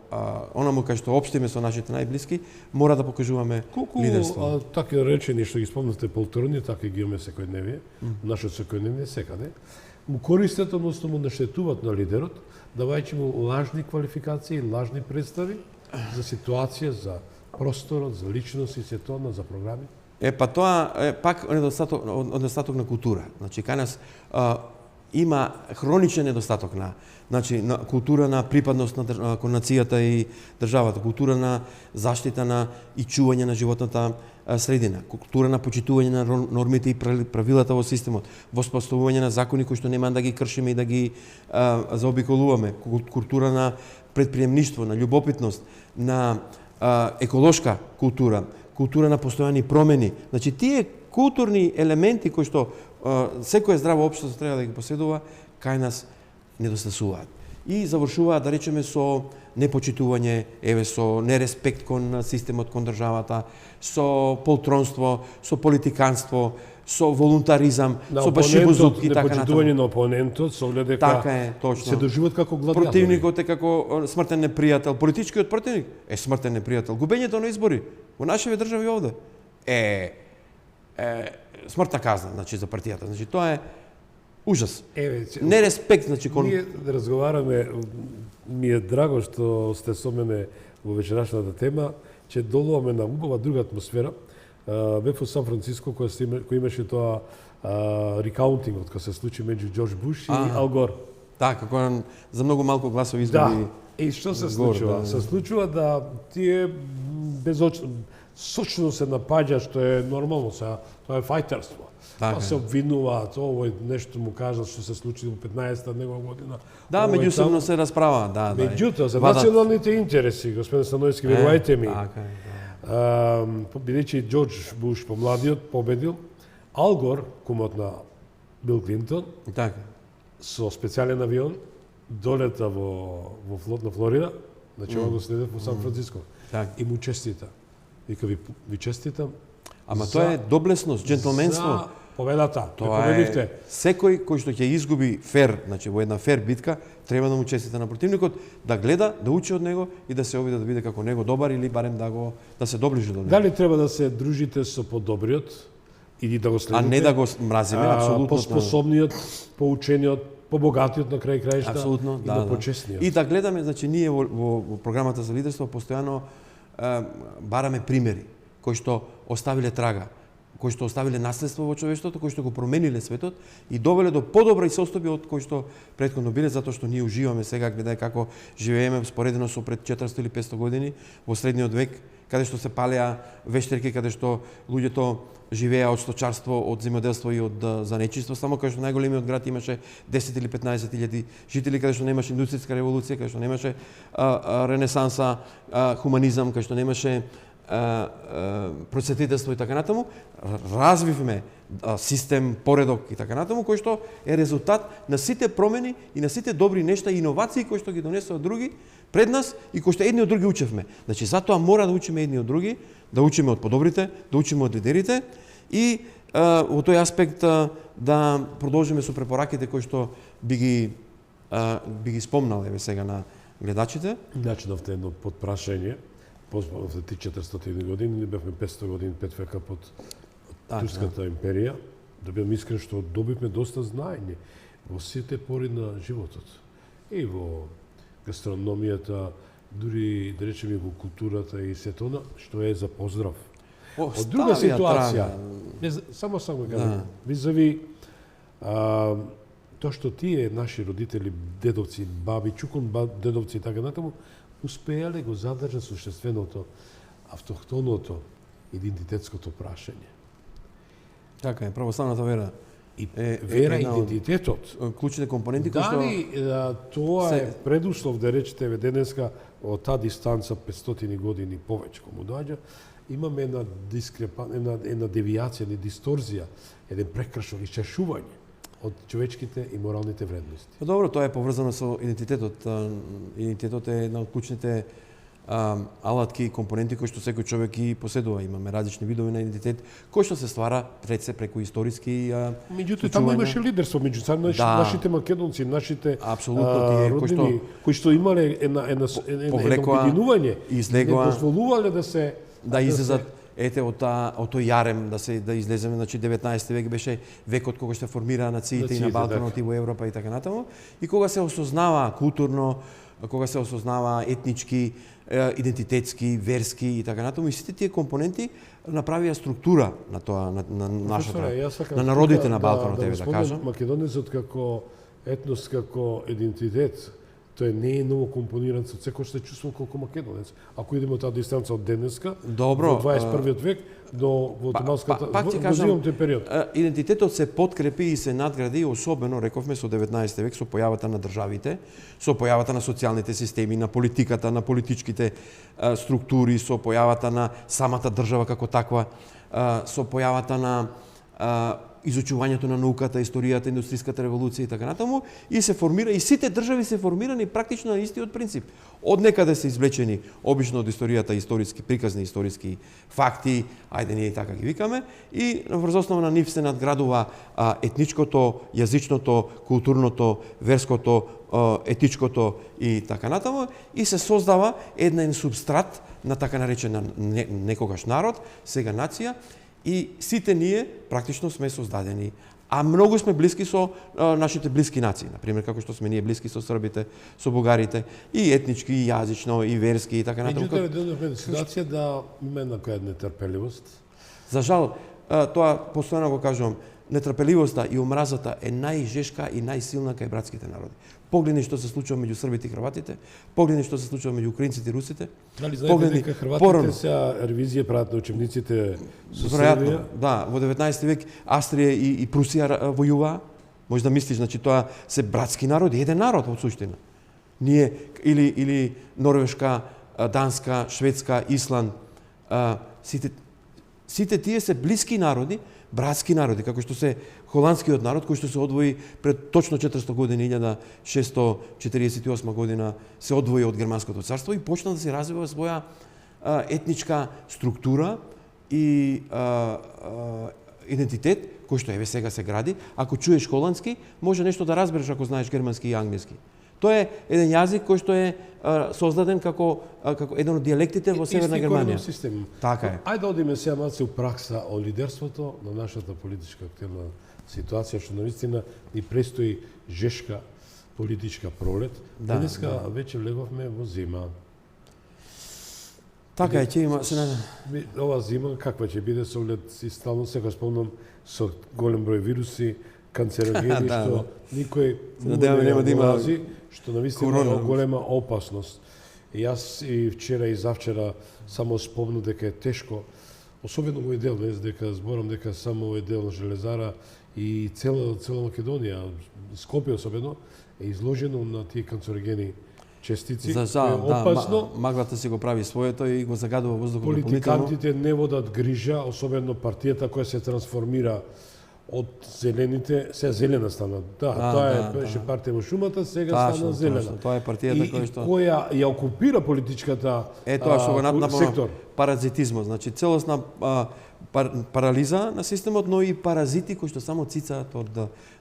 Speaker 3: онаму кај што општиме со нашите најблиски, мора да покажуваме лидерство.
Speaker 2: Така речени што ги спомнате полтрони, така ги имаме секојдневие, нашето секојдневие секаде. Му користат, односно му наштетуваат на лидерот, давајќи му лажни квалификации, лажни представи за ситуација, за просторот, за личност и се тоа, за програми.
Speaker 3: Па тоа е пак недостаток на култура. Значи кај нас има хроничен недостаток на култура на припадност кон нацијата и државата, култура на заштита на и чување на животната средина, култура на почитување на нормите и правилата во системот, воспоставување на закони кои што нема да ги кршиме и да ги заобиколуваме, култура на предприемништво, на љубопитност, на еколошка култура, култура на постојани промени. Значи тие културни елементи кои што секое здраво општество треба да ги поседува, кај нас недостасуваат. И завршуваат, да речеме, со непочитување, со нереспект кон системот, кон државата, со полтронство, со политиканство, со волунтаризам, со башибозук и така натаму.
Speaker 2: Непочитување на опонентот, со оглед дека
Speaker 3: така е, точно.
Speaker 2: се доживуваат како гладиатори.
Speaker 3: Противникот е како смртен непријател, политичкиот противник е смртен непријател. Губењето на избори во нашите држави овде смртна казна, значи за партијата. Значи тоа е ужас.
Speaker 2: Нереспект,
Speaker 3: значи кон
Speaker 2: ние разговараме, ми е драго што сте со мене во вечерашната тема, че долуваме на убава друга атмосфера. Бев во Сан Франциско кој имаше тоа рекаунтингот кој се случи меѓу Џорџ Буш и Ал Гор.
Speaker 3: Така, кога за многу малку гласови изгуби.
Speaker 2: Да. И што се случува? Се случува да тие сочно се напаѓа, што е нормално сега, тоа е фајтерство. Па се обвинуваат, овој нешто му кажат што се случи во 15-та негова година.
Speaker 3: Да, меѓусебно се расправа, да.
Speaker 2: Меѓутоа, за националните интереси, господин Станојски, верувајте ми, бидејќи Џорџ Буш помладиот победил, Ал Гор, кумот на Бил Клинтон, со специјален авион, долета во флот на Флорида, значи ова го следев во Сан Франциско, и му честита. Вика, ви честитам.
Speaker 3: Ама тоа е доблесност, джентлменство.
Speaker 2: За победата,
Speaker 3: тоа
Speaker 2: победивте.
Speaker 3: Секој кој што ќе изгуби фер, значи во една фер битка, треба да му честита на противникот, да гледа, да учи од него и да се обиде да биде како него добар или барем да се доближи до него.
Speaker 2: Дали треба да се дружите со подобриот или да го следите?
Speaker 3: А не да го мразиме, апсолутно.
Speaker 2: Поспособниот, поучениот, побогатиот на крај краишта,
Speaker 3: апсолутно,
Speaker 2: и да почесниот.
Speaker 3: И да гледаме, значи ние во програмата за лидерство постојано бараме примери кои што оставиле трага, кои што оставиле наследство во човештвото, кои што го промениле светот и довеле до подобри состојби од кои што претходно биле, затоа што ние уживаме сега, гледај како живееме споредено со пред 400 или 500 години во средниот век, каде што се палеа вештерки, каде што луѓето живееа од сточарство, од земјоделство и од занечиство, само каде што најголемиот град имаше 10 или 15 илјади жители, каде што немаше индустријска револуција, каде што немаше ренесанса, хуманизам, каде што немаше просветителство и така натаму, развивме систем, поредок и така натаму, кој што е резултат на сите промени и на сите добри нешта и иновации кои што ги донесоа други пред нас и кои што едни од други учевме. Значи, затоа мора да учиме едни од други, да учиме од подобрите, да учиме од лидерите и во тој аспект да продолжиме со препораките кои што би ги спомнал еве сега на гледачите.
Speaker 2: Начинавте едно подпрашање. Во тие 400 години, ние бевме 500 години, 5 века под Турската империја. Да бидам искрен што добивме доста знаење во сите пори на животот. И во гастрономијата, дури да речеме во културата и сето она, што е за поздрав. Од друга ситуација, само кажам, визави тоа што тие наши родители, дедовци, баби, чукун дедовци и така натаму, успеале го задржат суштественото, автохтоното, идентитетското прашање.
Speaker 3: Така е, православната вера.
Speaker 2: И вера и идентитетот.
Speaker 3: Клучните компоненти кои што...
Speaker 2: Дали тоа е предуслов, да речете, денеска, од таа дистанца 500 години повеќе кому доаѓа, имаме една девијација, една дисторзија, еден прекршок, исчешување од човечките и моралните вредности.
Speaker 3: Добро, тоа е поврзано со идентитетот. Идентитетот е една од клучните алатки и компоненти кои што секој човек ги поседува. Имаме различни видови на идентитет, кои што се ствара преку историски
Speaker 2: меѓутоа таму имаше лидерство меѓу нашите македонци, нашите роднини кои што имале едно обединување, не дозволувале да се
Speaker 3: излезат од тој јарем да излеземе, значи 19 век беше векот кога се формираа нациите и на Балканот и во Европа и така натаму, и кога се осознава културно, кога се осознава етнички, идентитетски, верски и така натаму, и сите тие компоненти направија структура на тоа, на нашата, на народите на Балканот, да кажам.
Speaker 2: Македонецот како етнос, како идентитет, тој не е ново компониран со секој што се чувствува колку македонец. Ако идеме од таа дистанца од денеска, во 21 век до отоманската возивамте период.
Speaker 3: Идентитетот се подкрепи и се надгради, особено рековме со 19 век со појавата на државите, со појавата на социјалните системи, на политиката, на политичките структури, со појавата на самата држава како таква, со појавата на изучувањето на науката, историјата, индустријската револуција и така натаму, и се формира, и сите држави се формирани практично на истиот принцип. Од некаде се извлечени, обично од историјата, историски приказни, историски факти, ајде ние така ги викаме, и врз основа на нив се надградува етничкото, јазичното, културното, верското, етичкото и така натаму, и се создава еден субстрат на така наречена некогаш народ, сега нација, И сите ние практично сме создадени, а многу сме блиски со нашите блиски нации, например како што сме ние блиски со србите, со бугарите, и етнички, и јазично, и верски и така натаму.
Speaker 2: Меѓутоа, дојдовме до ситуација да има една која нетрпеливост.
Speaker 3: За жал, тоа постојано го кажувам, нетрпеливоста и омразата е најжешка и најсилна кај братските народи. Погледни што се случува меѓу србите и хрватите, погледни што се случува меѓу украинците и русите.
Speaker 2: Дали знаете дека хрватите сега ревизија прават на учебниците со Србија?
Speaker 3: Да, во 19 век Австрија и Прусија војуваа. Може да мислиш, значи тоа се братски народи, еден народ во суштина. Ние или Норвешка, Данска, Шведска, Исланд, сите тие се блиски народи, братски народи, како што се холандскиот народ кој што се одвои пред точно 400 години, 1648 година се одвои од германското царство и почна да се развива своја етничка структура и идентитет кој што еве сега се гради. Ако чуеш холандски, може нешто да разбереш ако знаеш германски и англиски. Тоа е еден јазик кој што е создаден како еден од дијалектите во Северна Германија.
Speaker 2: Систем.
Speaker 3: Така е.
Speaker 2: Ајде да одиме сега малку у пракса о лидерството на нашата политичка активна ситуација, што навистина ни престои жешка политичка пролет. Денеска веќе влеговме во зима.
Speaker 3: Така е, ќе има
Speaker 2: ова зима каква ќе биде со оглед и стално сега спомнам со голем број вируси, канцерогени што никој нема да има, што навистина е голема опасност. И јас и вчера и завчера само спомнав дека е тешко, особено овој дел, дека зборам дека само овој дел на Железара и цела Македонија, Скопје особено, е изложено на тие канцерогени честици.
Speaker 3: За жал, да, маглата си го прави своето и го загадува воздухот дополнително.
Speaker 2: Политикантите не водат грижа, особено партијата која се трансформира од зелените, сега зелена стана. Тоа беше партија во шумата, сега стана зелена.
Speaker 3: Тоа е партијата која што
Speaker 2: која ја окупира политичката
Speaker 3: тоа што го
Speaker 2: сектор.
Speaker 3: Паразитизмот, значи целосна парализа на системот, но и паразити кои што само цицаат од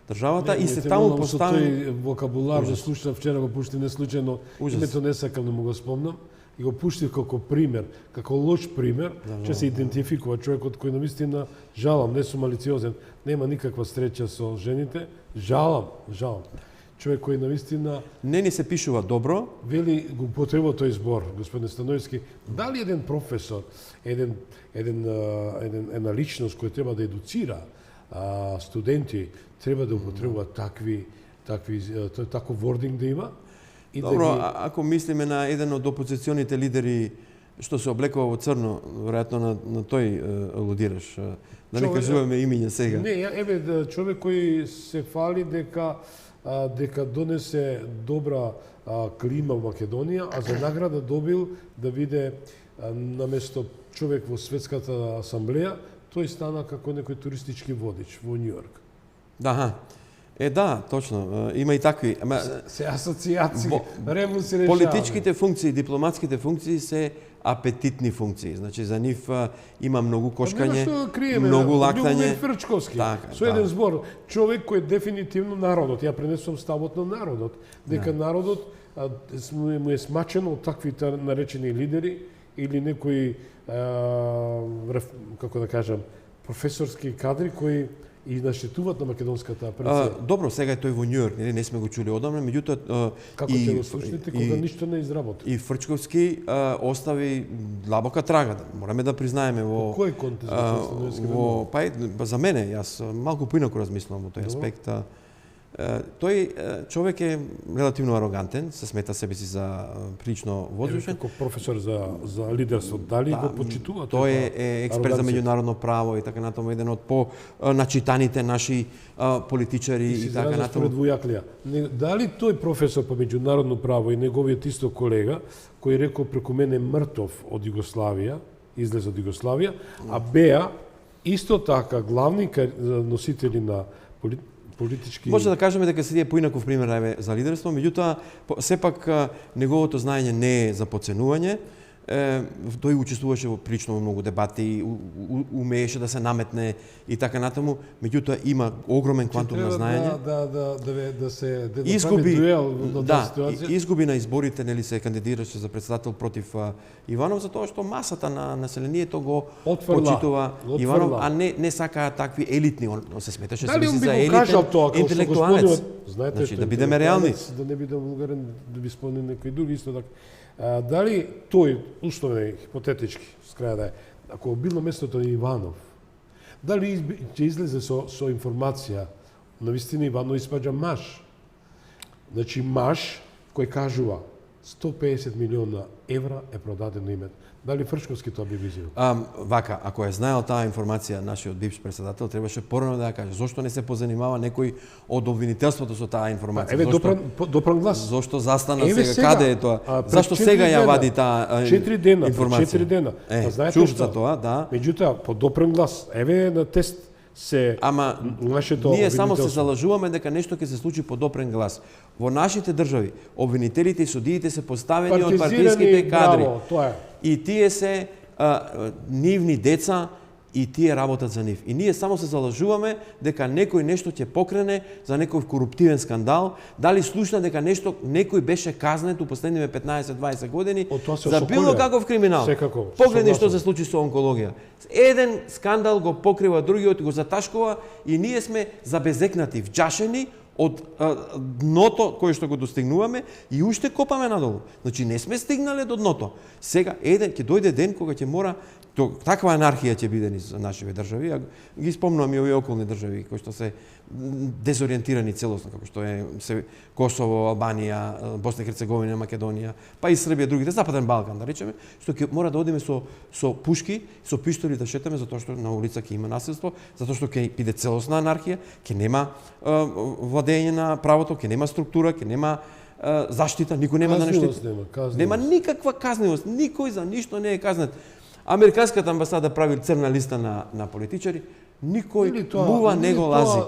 Speaker 3: државата и се таму поставени.
Speaker 2: Тој вокабулар да слушнав вчера, го пушти неслучајно, името не сакам да му го спомнам, и го пуштив како пример, како лош пример, че се идентификува човекот кој навистина, жалам, не сум малициозен, нема никаква среќа со жените, жалам. Човек кој навистина
Speaker 3: не ни се пишува добро,
Speaker 2: вели го употребува тој збор, господин Становиски, дали еден професор, една личност која треба да едуцира студенти, треба да употребува таков вординг да има?
Speaker 3: Добро, ако мислиме на еден од опозиционите лидери што се облекува во црно, веројатно на тој алудираш. Да не кажуваме имиња сега.
Speaker 2: Не, еве човек кој се фали дека донесе добра клима во Македонија, а за награда добил да биде наместо човек во Светската асамблеја, тој стана како некој туристички водич во Њујорк.
Speaker 3: Да, да, точно. Има и такви.
Speaker 2: Се асоцијации, ребус се решава.
Speaker 3: Политичките функции, дипломатските функции се апетитни функции. Значи за нив има многу кошкање, многу лактање.
Speaker 2: Фрчковски. Со еден збор, човек кој е дефинитивно народот. Ја пренесувам ставот на народот. Дека народот му е смачено од таквите наречени лидери или некои, како да кажам, професорски кадри кои и наштетуваат на македонската пресија.
Speaker 3: Добро, сега е тој во Њујорк, не сме го чули одамна, меѓутоа
Speaker 2: како ќе го слушнете кога ништо не изработи.
Speaker 3: И Фрчковски остави длабока трага, мораме да признаеме во
Speaker 2: кој контекст
Speaker 3: за мене, јас малку поинаку размислувам во тој аспект. Тој човек е релативно арогантен, се смета себе си за прилично возвишен.
Speaker 2: Како професор за лидерство, дали го почитува?
Speaker 3: Тој е експерт за меѓународно право и така натаму, еден од по-начитаните наши политичари и така натаму.
Speaker 2: Дали тој професор по меѓународно право и неговиот исто колега, кој рекол преку мене мртов од Југославија, излез од Југославија, а беа исто така главни носители на политички...
Speaker 3: Може да кажеме дека се поинаков пример за лидерство, меѓутоа сепак неговото знаење не е за подценување. тој учествуваше во прилично многу дебати, умееше да се наметне и така натаму, меѓутоа има огромен квантум на знаење.
Speaker 2: Да се направи дуел на таа ситуација.
Speaker 3: Изгуби на изборите, нели се кандидираше за председател против Иванов, затоа што масата на населението го почитува Иванов, а не сакаа такви елитни, он се сметаше
Speaker 2: Дали он би
Speaker 3: за
Speaker 2: го
Speaker 3: елитен
Speaker 2: кажал тоа,
Speaker 3: интелектуалец.
Speaker 2: Знаете,
Speaker 3: Значи, да бидеме реални.
Speaker 2: Да не бидам вулгарен, да би спомнил некои други исто така. Дали тој, условно хипотетички, с краја да е, ако бил на местото на Иванов, дали ќе излезе со информација, на вистина Иванов испаѓа маж. Значи маж кој кажува 150 милиона евра е продадено името. Дали Фршковски тоа би визио?
Speaker 3: Вака, ако е знаел таа информација нашиот бивш председател, требаше порано да ја каже. Зошто не се позанимава некој од обвинителството со таа информација?
Speaker 2: Еве допран глас.
Speaker 3: Зошто застана сега? Каде е тоа? Зашто сега ја вади таа
Speaker 2: 4 дена,
Speaker 3: информација?
Speaker 2: 4 дена. Знаете
Speaker 3: чув
Speaker 2: што?
Speaker 3: за тоа, да.
Speaker 2: Меѓутоа, по допран глас, еве на тест се нашето
Speaker 3: ние само се залажуваме дека нешто ќе се случи по допрен глас. Во нашите држави обвинителите и судиите се поставени од партиските кадри.
Speaker 2: Браво, тоа е.
Speaker 3: И тие се нивни деца и тие работат за нив. И ние само се залажуваме дека некој нешто ќе покрене за некој коруптивен скандал, дали слушна дека некој беше казнет у последниве 15-20 години за било каков криминал.
Speaker 2: Секако.
Speaker 3: Погледни што се случи со онкологија. Еден скандал го покрива другиот и го заташкува и ние сме забезекнати, вџашени од дното кое што го достигнуваме и уште копаме надолу. Значи не сме стигнале до дното. Сега ќе дојде ден кога ќе мора таква анархија ќе биде низ нашите држави, а ги спомнувам и овие околни држави кои што се дезориентирани целосно, како што е Косово, Албанија, Босна и Херцеговина, Македонија, па и Србија, другите, Западен Балкан, да речеме, што ќе мора да одиме со пушки, со пиштоли да шетаме, затоа што на улица ќе има насилство, затоа што ќе биде целосна анархија, ќе нема владење на правото, ќе нема структура, ќе нема заштита, никој нема да не штити. Нема никаква казнивост, никој за ништо не е казнет. Американската амбасада прави црна листа на политичари, никој мува не го лази.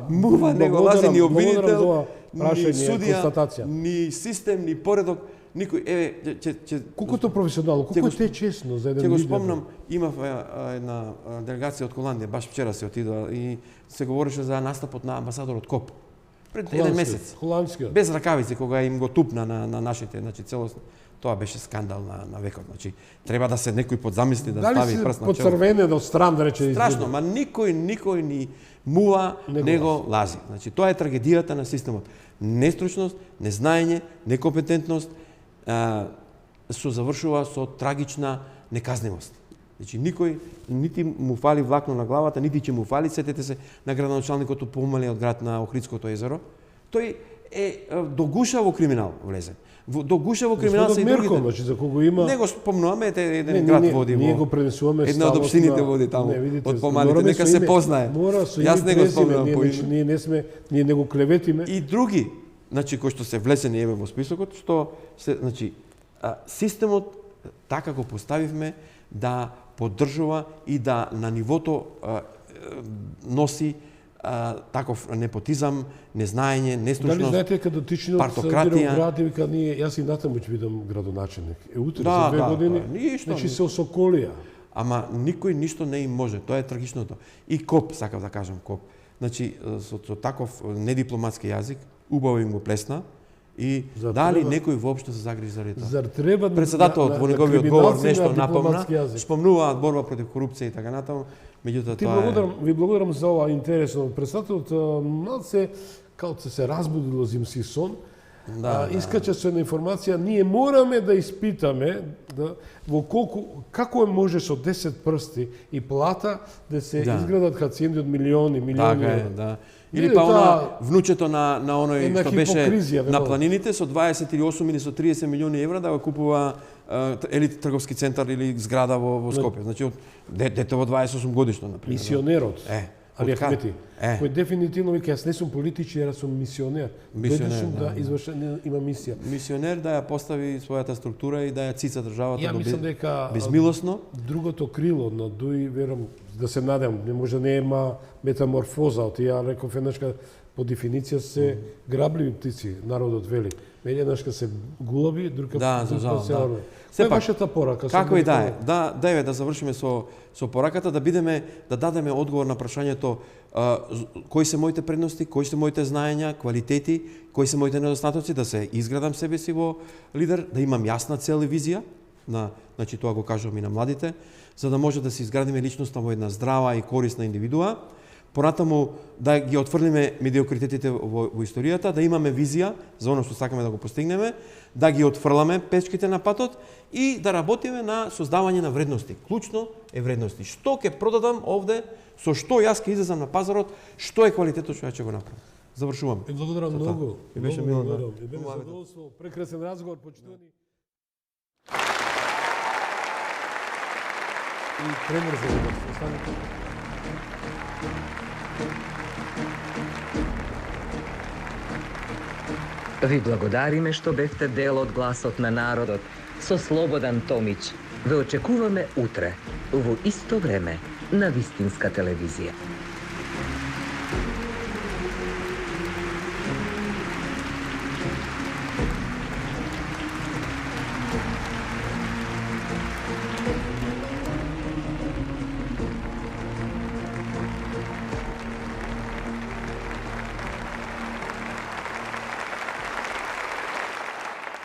Speaker 3: Мува не го лази ни обвинител, ни судија, ни систем, ни поредок. Никој,
Speaker 2: колкото професионално, колко е честно за еден лидер.
Speaker 3: Ќе го спомнам, имав една делегација од Холандија, баш вчера се отидоа и се говореше за настапот на амбасадорот Коп. Пред еден месец.
Speaker 2: Холандскиот.
Speaker 3: Без ракавици, кога им го тупна на нашите, значи целосно. Тоа беше скандал на векот. Значи, треба да се некој подзамисли да стави прст на чело.
Speaker 2: Дали се подцрвенен од стран, да рече?
Speaker 3: Страшно, ма никој ни мува, не го лази. Значи, тоа е трагедијата на системот. Нестручност, незнаење, некомпетентност се завршува со трагична неказнивост. Значи, никој нити му фали влакно на главата, нити ќе му фали. Сетете се на градоначалникот у помалиот град на Охридското езеро. Тој е до гушаво криминал влезен. До гушаво криминал се и другите.
Speaker 2: Значи, за кого има...
Speaker 3: Не го спомнуваме, еден град води во...
Speaker 2: Ние го пренесуваме
Speaker 3: една од општините води таму, од помалите, нека се познае. Јас не го спомнувам по име.
Speaker 2: Ние не го клеветиме.
Speaker 3: И други, значи, кои што се влесени еве во списокот, што се, значи, системот така го поставивме да поддржува и да на нивото носи таков непотизам, незнаење, нестручност,
Speaker 2: дали знаете кога дотичниот
Speaker 3: партократија.
Speaker 2: град и вика ние јас и натаму ќе бидам градоначелник. Утре
Speaker 3: Да,
Speaker 2: за 2 години,
Speaker 3: ништо.
Speaker 2: значи се осоколија.
Speaker 3: Ама никој ништо не им може, тоа е трагичното. И Коп, сакав да кажам Коп. Значи со таков недипломатски јазик убаво им го плесна и дали некој воопшто се загрижи за тоа.
Speaker 2: Зар треба
Speaker 3: председателот во неговиот говор нешто напомна, спомнуваат борба против корупција и така натаму. Меѓутоа тоа
Speaker 2: ви благодарам за ова интересно. Председателот малце као се разбудило зимски сон. Искача со една информација, ние мораме да испитаме во како може со 10 прсти и плата да се изградат хациенди од милиони.
Speaker 3: Така е, да. Или па она внучето на оној што беше на планините со 28 или со 30 милиони евра да го купува елит трговски центар или зграда во Скопје. Значи дете во 28 годишно на пример.
Speaker 2: Мисионерот. Али Ахмети, кој дефинитивно вика, јас не сум политичар, јас сум мисионер. Дојдешум да извршам, има мисија.
Speaker 3: Мисионер да ја постави својата структура и да ја цица државата
Speaker 2: ја мислам дека
Speaker 3: безмилосно.
Speaker 2: Другото крило на Дуј, верам, да се надевам, не може не има метаморфоза, ја реков еднашка, по дефиниција се грабливи птици, народот вели. Мене еднашка се гулаби, друга се орли. Која е вашата порака?
Speaker 3: Како и да е. Да завршиме со пораката, да дадеме одговор на прашањето кои се моите предности, кои се моите знаења, квалитети, кои се моите недостатоци, да се изградам себе си во лидер, да имам јасна цел и визија, значи тоа го кажувам и на младите, за да може да се изградиме личноста во една здрава и корисна индивидуа, понатаму да ги отфрлиме медиокритетите во историјата, да имаме визија за оно што сакаме да го постигнеме, да ги отфрламе печките на патот и да работиме на создавање на вредности. Клучно е вредности. Што ќе продадам овде, со што јас ќе излезам на пазарот, што е квалитетот што ја ќе го направам. Завршувам.
Speaker 2: Благодарам многу.
Speaker 3: И беше мило да.
Speaker 2: И беше задоволство. Прекрасен разговор, почитувани. И премрзо да останете.
Speaker 5: Ви благодариме што бевте дел од гласот на народот. Со Слободан Томич ве очекуваме утре, во исто време, на Вистинска телевизија.